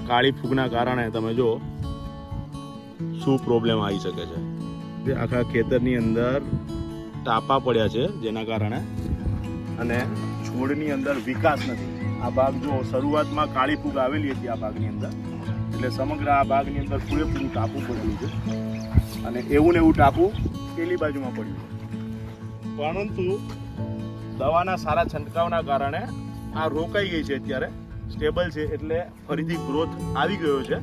કાળી ફૂગના કારણે તમે જો શું પ્રોબ્લેમ આવી શકે છે. જે આખા ખેતરની અંદર ટાપા પડ્યા છે જેના કારણે, અને છોડની અંદર વિકાસ નથી. આ ભાગ જો શરૂઆતમાં કાળી ફૂગ આવેલી હતી આ ભાગની અંદર, એટલે સમગ્ર આ ભાગની અંદર પૂરેપૂરું ટાપું પડેલું છે, અને એવું ને એવું ટાપું પેલી બાજુમાં પડ્યું છે. પરંતુ દવાના સારા છંટકાવના કારણે આ રોકાઈ ગઈ છે, અત્યારે સ્ટેબલ છે, એટલે ફરીથી ગ્રોથ આવી ગયો છે.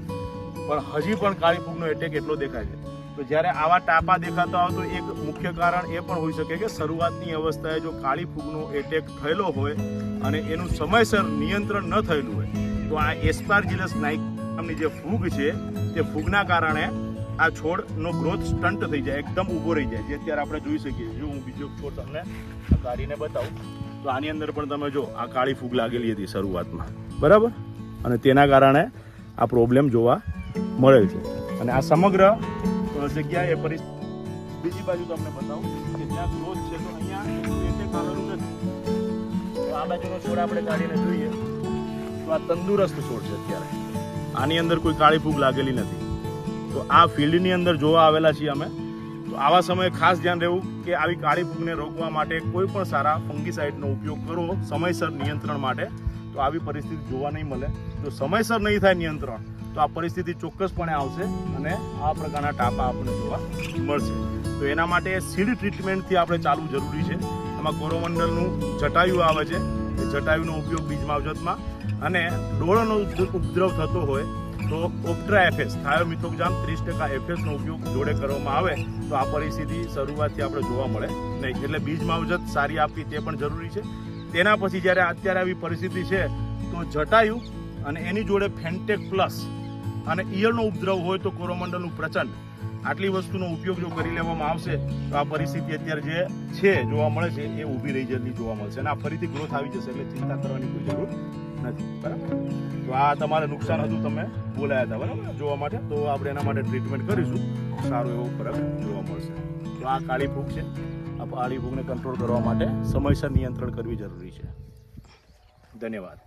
પણ હજી પણ કાળી ફૂગનો એટેક એટલો દેખાય છે. તો જ્યારે આવા ટાપા દેખાતા હોય તો એક મુખ્ય કારણ એ પણ હોઈ શકે કે શરૂઆતની અવસ્થાએ જો કાળી ફૂગનો એટેક થયેલો હોય અને એનું સમયસર નિયંત્રણ ન થયેલું હોય તો આ એસ્પાર્જિલસ નામની જે ફૂગ છે તે ફૂગના કારણે આ છોડનો ગ્રોથ સ્ટન્ટ થઈ જાય, એકદમ ઊભો રહી જાય. જે અત્યારે આપણે જોઈ શકીએ. જો હું બીજો છોડ તમને કાઢીને બતાવું તો આની અંદર પણ તમે જો આ કાળી ફૂગ લાગેલી હતી શરૂઆતમાં, બરાબર, અને તેના કારણે આ પ્રોબ્લેમ જોવા મળે છે. અને આ સમગ્ર જગ્યાએ બીજી બાજુ તમને બતાવું કે જ્યાં ગ્રોથ છે તો અહીંયા એટેક આવેલું નથી. તો આ બાજુનો છોડ આપણે કાઢીને જોઈએ તો આ તંદુરસ્ત છોડ છે અત્યારે, આની અંદર કોઈ કાળી ફૂગ લાગેલી નથી. તો આ ફિલ્ડની અંદર જોવા આવેલા છીએ અમે. તો આવા સમયે ખાસ ધ્યાન રહેવું કે આવી કાળી ફૂગને રોકવા માટે કોઈ પણ સારા ફંગીસાઇડનો ઉપયોગ કરવો સમયસર નિયંત્રણ માટે. તો આવી પરિસ્થિતિ જોવા નહીં મળે. જો સમયસર નહીં થાય નિયંત્રણ તો આ પરિસ્થિતિ ચોક્કસપણે આવશે અને આ પ્રકારના ટાપા આપણને જોવા મળશે. તો એના માટે સીડ ટ્રીટમેન્ટથી આપણે ચાલવું જરૂરી છે. એમાં કોરોમંડલનું જટાયુ આવે છે, એ જટાયુનો ઉપયોગ બીજ માવજતમાં, અને ડોળનો ઉપદ્રવ થતો હોય તો ઓપ્ટ્રા એફએસ થાયોમિથોક્ઝામ 30% એફએસનો ઉપયોગ જોડે કરવામાં આવે તો આ પરિસ્થિતિ શરૂઆતથી આપણે જોવા મળે નહીં. એટલે બીજ માવજત સારી આપવી તે પણ જરૂરી છે. તેના પછી જ્યારે અત્યારે આવી પરિસ્થિતિ છે તો જટાયુ અને એની જોડે ફેન્ટેક પ્લસ અને ઈયળનો ઉપદ્રવ હોય તો કોરોમંડલનું પ્રચંડ, આટલી વસ્તુનો ઉપયોગ જો કરી લેવામાં આવશે તો આ પરિસ્થિતિ અત્યારે જે છે જોવા મળે છે એ ઊભી રહી જતી જોવા મળશે, અને આ ફરીથી ગ્રોથ આવી જશે. એટલે ચિંતા કરવાની કોઈ જરૂર નથી, બરાબર. તો આ તમારે નુકસાન હતું, તમે બોલાયા હતા, બરાબર, જોવા માટે. તો આપણે એના માટે ટ્રીટમેન્ટ કરીશું, સારો એવો ફરક જોવા મળશે. તો આ કાળી ફૂગ છે. આ કાળી ફૂગને કંટ્રોલ કરવા માટે સમયસર નિયંત્રણ કરવી જરૂરી છે. ધન્યવાદ.